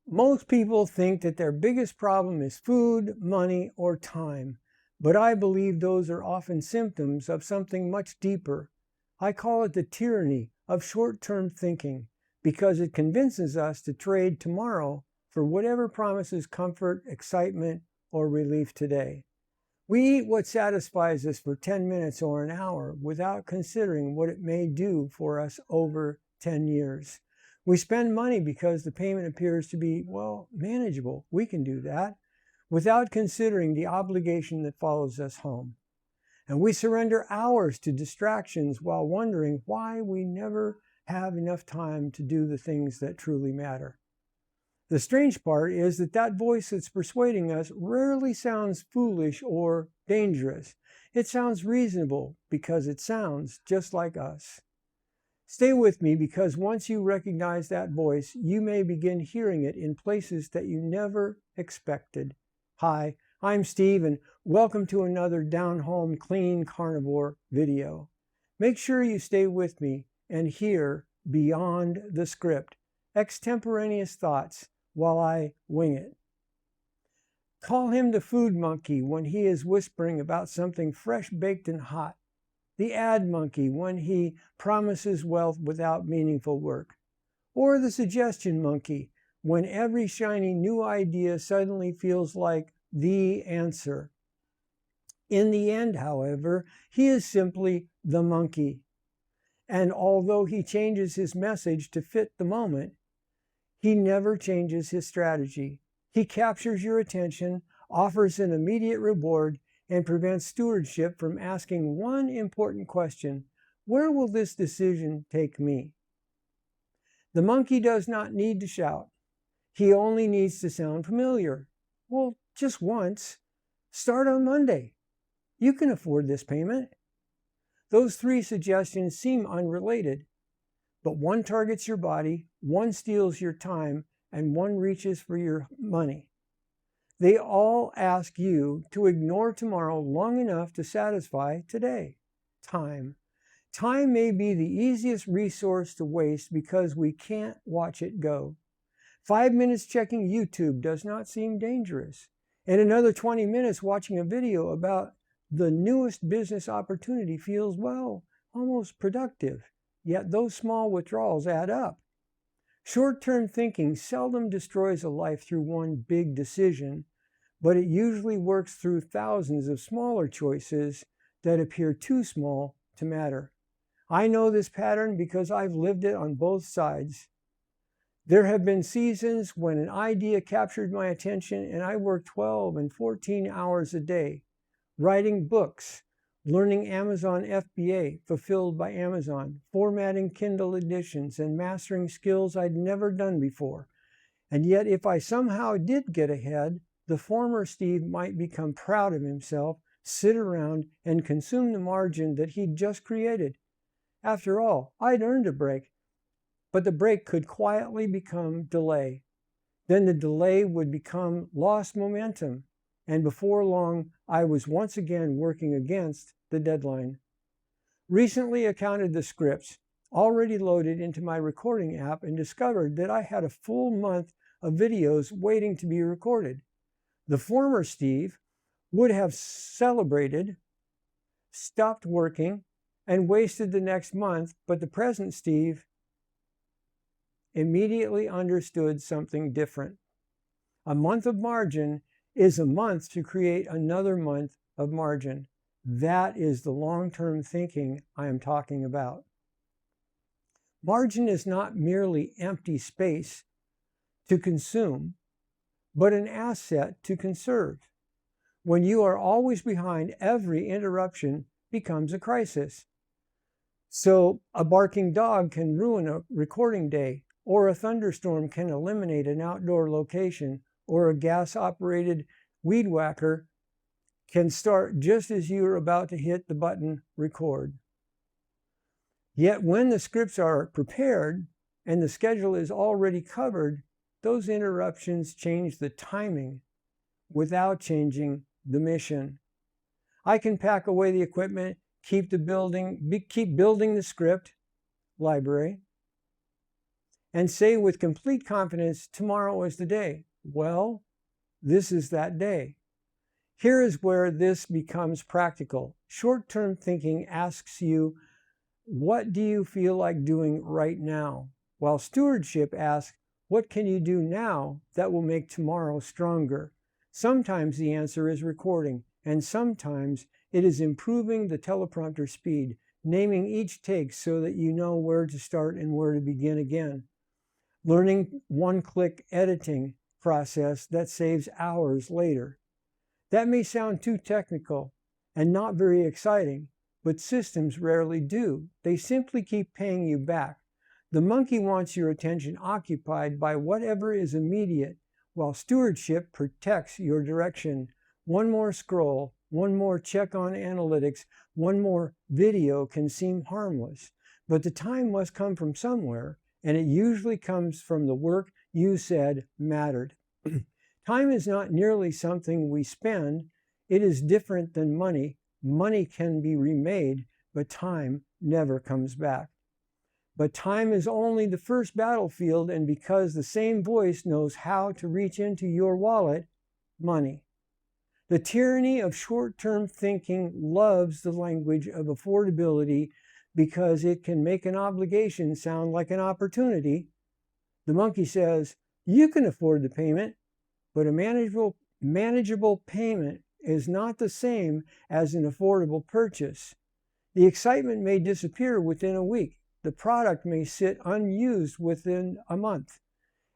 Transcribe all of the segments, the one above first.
Most people think that their biggest problem is food, money, or time, but I believe those are often symptoms of something much deeper. I call it the tyranny of short-term thinking because it convinces us to trade tomorrow for whatever promises comfort, excitement, or relief today. We eat what satisfies us for 10 minutes or an hour without considering what it may do for us over 10 years. We spend money because the payment appears to be, well, manageable. We can do that without considering the obligation that follows us home. And we surrender hours to distractions while wondering why we never have enough time to do the things that truly matter. The strange part is that voice that's persuading us rarely sounds foolish or dangerous. It sounds reasonable because it sounds just like us. Stay with me because once you recognize that voice, you may begin hearing it in places that you never expected. Hi, I'm Steve and welcome to another Down Home Clean Carnivore video. Make sure you stay with me and hear beyond the script, extemporaneous thoughts, while I wing it. Call him the food monkey when he is whispering about something fresh baked and hot. The ad monkey when he promises wealth without meaningful work. Or the suggestion monkey when every shiny new idea suddenly feels like the answer. In the end, however, he is simply the monkey. And although he changes his message to fit the moment, he never changes his strategy. He captures your attention, offers an immediate reward, and prevents stewardship from asking one important question: where will this decision take me? The monkey does not need to shout. He only needs to sound familiar. Well, just once. Start on Monday. You can afford this payment. Those three suggestions seem unrelated, but one targets your body, one steals your time, and one reaches for your money. They all ask you to ignore tomorrow long enough to satisfy today. Time. Time may be the easiest resource to waste because we can't watch it go. 5 minutes checking YouTube does not seem dangerous, and another 20 minutes watching a video about the newest business opportunity feels, well, almost productive. Yet those small withdrawals add up. Short-term thinking seldom destroys a life through one big decision, but it usually works through thousands of smaller choices that appear too small to matter. I know this pattern because I've lived it on both sides. There have been seasons when an idea captured my attention and I worked 12 and 14 hours a day, writing books, learning Amazon FBA, fulfilled by Amazon, formatting Kindle editions, and mastering skills I'd never done before. And yet, if I somehow did get ahead, the former Steve might become proud of himself, sit around, and consume the margin that he'd just created. After all, I'd earned a break, but the break could quietly become delay. Then the delay would become lost momentum, and before long, I was once again working against the deadline. Recently, I counted the scripts already loaded into my recording app and discovered that I had a full month of videos waiting to be recorded. The former Steve would have celebrated, stopped working, and wasted the next month, but the present Steve immediately understood something different. A month of margin is a month to create another month of margin. That is the long-term thinking I am talking about. Margin is not merely empty space to consume, but an asset to conserve. When you are always behind, every interruption becomes a crisis. So a barking dog can ruin a recording day, or a thunderstorm can eliminate an outdoor location, or a gas-operated weed whacker can start just as you are about to hit the button record. Yet when the scripts are prepared and the schedule is already covered, those interruptions change the timing without changing the mission. I can pack away the equipment, keep building the script library, and say with complete confidence, tomorrow is the day. Well, this is that day. Here is where this becomes practical. Short-term thinking asks you, what do you feel like doing right now? While stewardship asks, what can you do now that will make tomorrow stronger? Sometimes the answer is recording, and sometimes it is improving the teleprompter speed, naming each take so that you know where to start and where to begin again. Learning one-click editing process that saves hours later. That may sound too technical and not very exciting, but systems rarely do. They simply keep paying you back. The monkey wants your attention occupied by whatever is immediate, while stewardship protects your direction. One more scroll, one more check on analytics, one more video can seem harmless, but the time must come from somewhere, and it usually comes from the work you said mattered. Time is not merely something we spend. It is different than money. Money can be remade, but time never comes back. But time is only the first battlefield, and because the same voice knows how to reach into your wallet, money. The tyranny of short-term thinking loves the language of affordability because it can make an obligation sound like an opportunity. The monkey says, you can afford the payment, but a manageable payment is not the same as an affordable purchase. The excitement may disappear within a week. The product may sit unused within a month,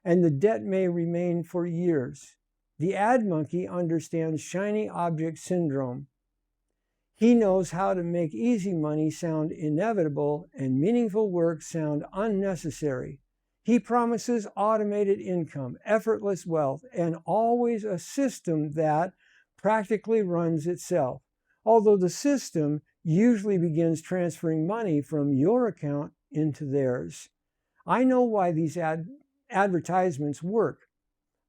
and the debt may remain for years. The ad monkey understands shiny object syndrome. He knows how to make easy money sound inevitable and meaningful work sound unnecessary. He promises automated income, effortless wealth, and always a system that practically runs itself, although the system usually begins transferring money from your account into theirs. I know why these advertisements work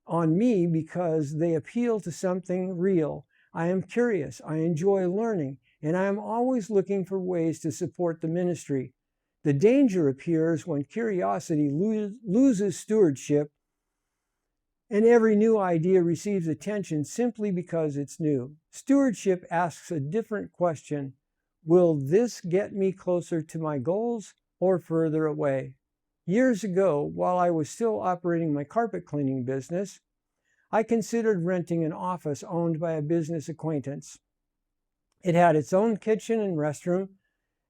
on me because they appeal to something real. I am curious, I enjoy learning, and I am always looking for ways to support the ministry. The danger appears when curiosity loses stewardship and every new idea receives attention simply because it's new. Stewardship asks a different question. Will this get me closer to my goals or further away? Years ago, while I was still operating my carpet cleaning business, I considered renting an office owned by a business acquaintance. It had its own kitchen and restroom,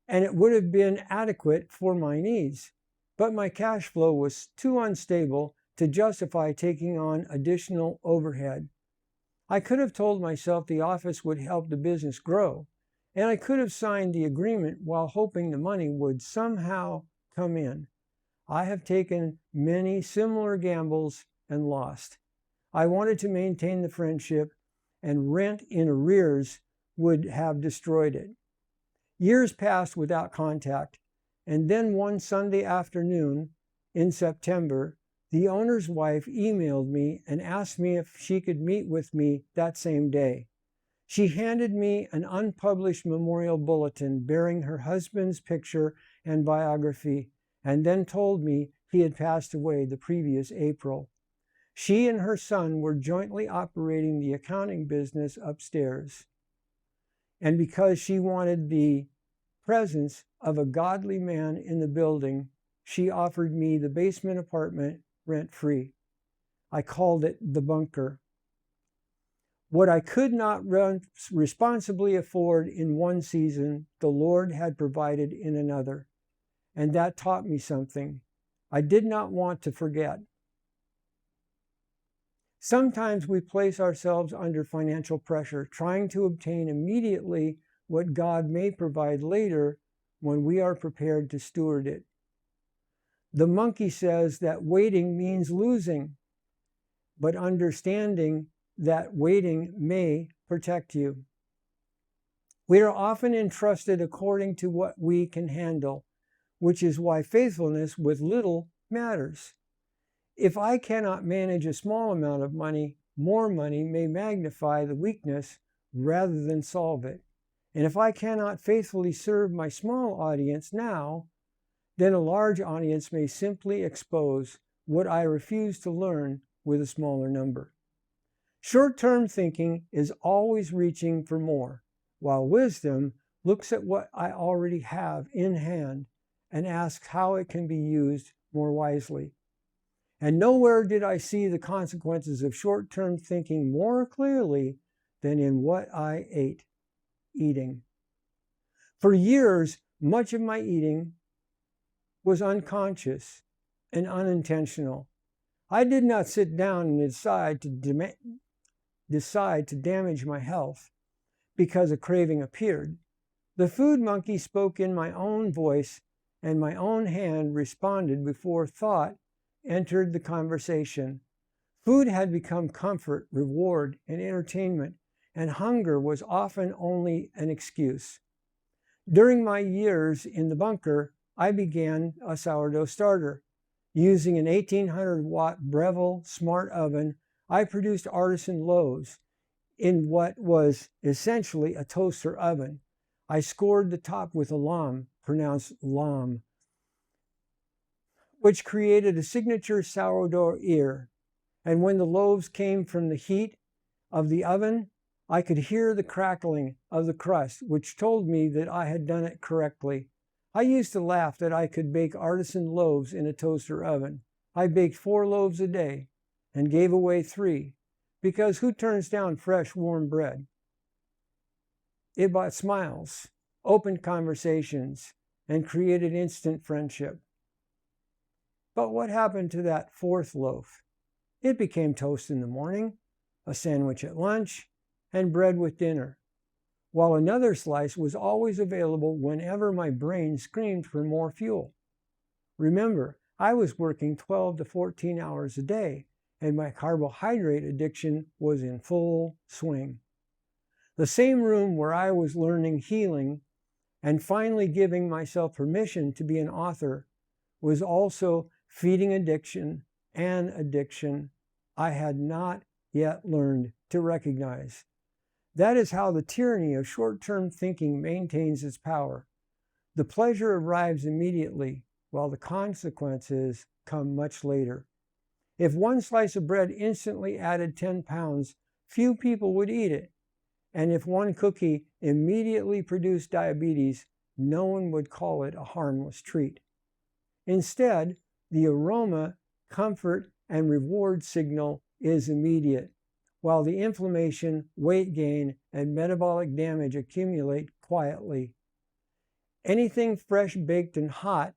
and it would have been adequate for my needs. But my cash flow was too unstable to justify taking on additional overhead. I could have told myself the office would help the business grow, and I could have signed the agreement while hoping the money would somehow come in. I have taken many similar gambles and lost. I wanted to maintain the friendship, and rent in arrears would have destroyed it. Years passed without contact, and then one Sunday afternoon in September, the owner's wife emailed me and asked me if she could meet with me that same day. She handed me an unpublished memorial bulletin bearing her husband's picture and biography, and then told me he had passed away the previous April. She and her son were jointly operating the accounting business upstairs. And because she wanted the presence of a godly man in the building, she offered me the basement apartment rent-free. I called it the bunker. What I could not responsibly afford in one season, the Lord had provided in another. And that taught me something I did not want to forget. Sometimes we place ourselves under financial pressure, trying to obtain immediately what God may provide later when we are prepared to steward it. The monkey says that waiting means losing, but understanding that waiting may protect you. We are often entrusted according to what we can handle, which is why faithfulness with little matters. If I cannot manage a small amount of money, more money may magnify the weakness rather than solve it. And if I cannot faithfully serve my small audience now, then a large audience may simply expose what I refuse to learn with a smaller number. Short-term thinking is always reaching for more, while wisdom looks at what I already have in hand and asks how it can be used more wisely. And nowhere did I see the consequences of short-term thinking more clearly than in what I ate, eating. For years, much of my eating was unconscious and unintentional. I did not sit down and decide to damage my health because a craving appeared. The food monkey spoke in my own voice, and my own hand responded before thought entered the conversation. Food had become comfort, reward, and entertainment, and hunger was often only an excuse. During my years in the bunker, I began a sourdough starter. Using an 1800-watt Breville smart oven, I produced artisan loaves in what was essentially a toaster oven. I scored the top with a lam, pronounced lam, which created a signature sourdough ear. And when the loaves came from the heat of the oven, I could hear the crackling of the crust, which told me that I had done it correctly. I used to laugh that I could bake artisan loaves in a toaster oven. I baked 4 loaves a day and gave away 3, because who turns down fresh, warm bread? It brought smiles, opened conversations, and created instant friendship. But what happened to that 4th loaf? It became toast in the morning, a sandwich at lunch, and bread with dinner, while another slice was always available whenever my brain screamed for more fuel. Remember, I was working 12 to 14 hours a day, and my carbohydrate addiction was in full swing. The same room where I was learning healing and finally giving myself permission to be an author was also feeding addiction, an addiction I had not yet learned to recognize. That is how the tyranny of short-term thinking maintains its power. The pleasure arrives immediately, while the consequences come much later. If one slice of bread instantly added 10 pounds, few people would eat it. And if one cookie immediately produced diabetes, no one would call it a harmless treat. Instead, the aroma, comfort, and reward signal is immediate, while the inflammation, weight gain, and metabolic damage accumulate quietly. Anything fresh, baked, and hot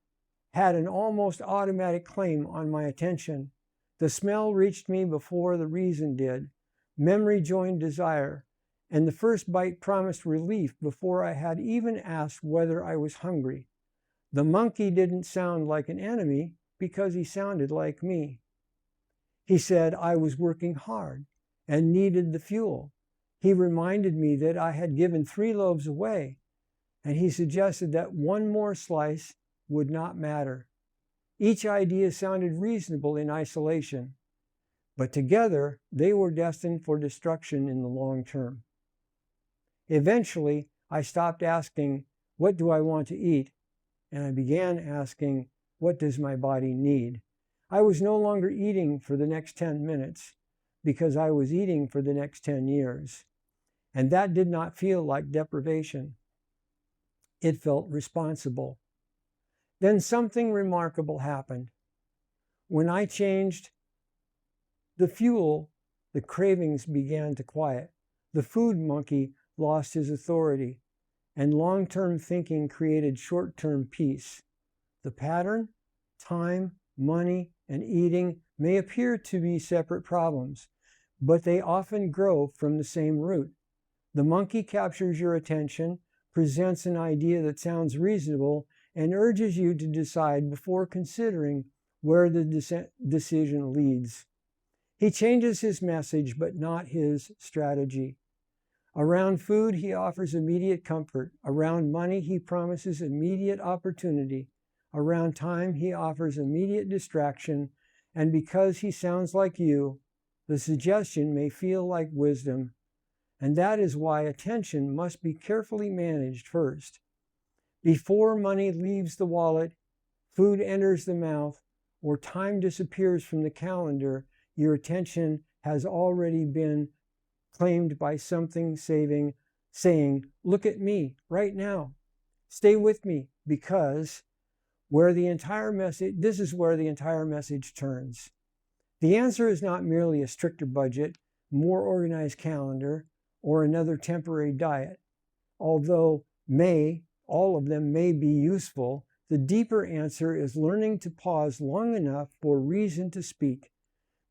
had an almost automatic claim on my attention. The smell reached me before the reason did. Memory joined desire, and the first bite promised relief before I had even asked whether I was hungry. The monkey didn't sound like an enemy because he sounded like me. He said I was working hard and needed the fuel. He reminded me that I had given 3 loaves away, and he suggested that one more slice would not matter. Each idea sounded reasonable in isolation, but together they were destined for destruction in the long term. Eventually, I stopped asking, "What do I want to eat?" and I began asking, "What does my body need?" I was no longer eating for the next 10 minutes because I was eating for the next 10 years. And that did not feel like deprivation. It felt responsible. Then something remarkable happened. When I changed the fuel, the cravings began to quiet. The food monkey lost his authority, and long-term thinking created short-term peace. The pattern, time, money, and eating may appear to be separate problems, but they often grow from the same root. The monkey captures your attention, presents an idea that sounds reasonable, and urges you to decide before considering where the decision leads. He changes his message, but not his strategy. Around food, he offers immediate comfort. Around money, he promises immediate opportunity. Around time, he offers immediate distraction. And because he sounds like you, the suggestion may feel like wisdom. And that is why attention must be carefully managed first. Before money leaves the wallet, food enters the mouth, or time disappears from the calendar, your attention has already been claimed by something saying, look at me right now. Stay with me, because this is where the entire message turns. The answer is not merely a stricter budget, more organized calendar, or another temporary diet. Although all of them may be useful, the deeper answer is learning to pause long enough for reason to speak.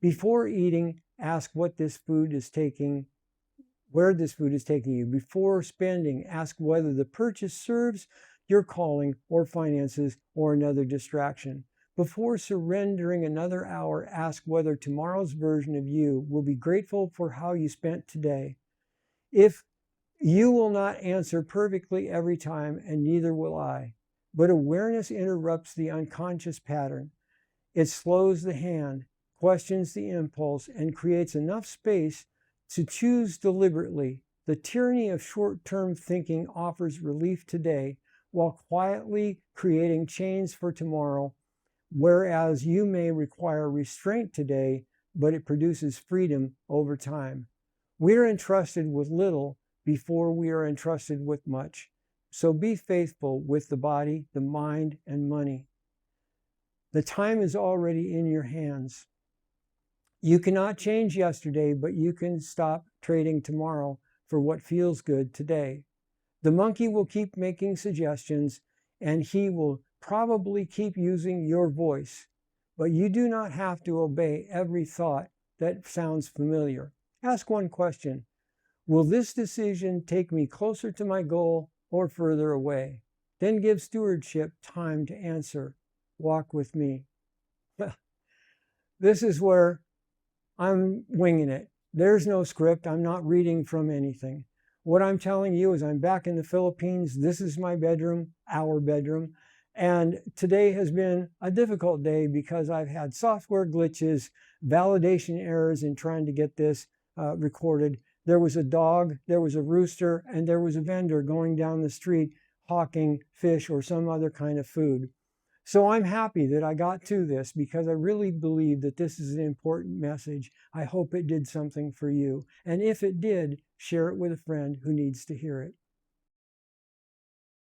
Before eating, ask where this food is taking you. Before spending, ask whether the purchase serves your calling or finances or another distraction. Before surrendering another hour, ask whether tomorrow's version of you will be grateful for how you spent today. If you will not answer perfectly every time, and neither will I. But awareness interrupts the unconscious pattern. It slows the hand, questions the impulse, and creates enough space to choose deliberately. The tyranny of short-term thinking offers relief today while quietly creating chains for tomorrow, whereas you may require restraint today, but it produces freedom over time. We are entrusted with little before we are entrusted with much. So be faithful with the body, the mind, and money. The time is already in your hands. You cannot change yesterday, but you can stop trading tomorrow for what feels good today. The monkey will keep making suggestions, and he will probably keep using your voice, but you do not have to obey every thought that sounds familiar. Ask one question: will this decision take me closer to my goal or further away? Then give stewardship time to answer. Walk with me. This is where I'm winging it. There's no script. I'm not reading from anything. What I'm telling you is I'm back in the Philippines. This is my bedroom, our bedroom. And today has been a difficult day because I've had software glitches, validation errors in trying to get this recorded. There was a dog, there was a rooster, and there was a vendor going down the street hawking fish or some other kind of food. So I'm happy that I got to this because I really believe that this is an important message. I hope it did something for you. And if it did, share it with a friend who needs to hear it.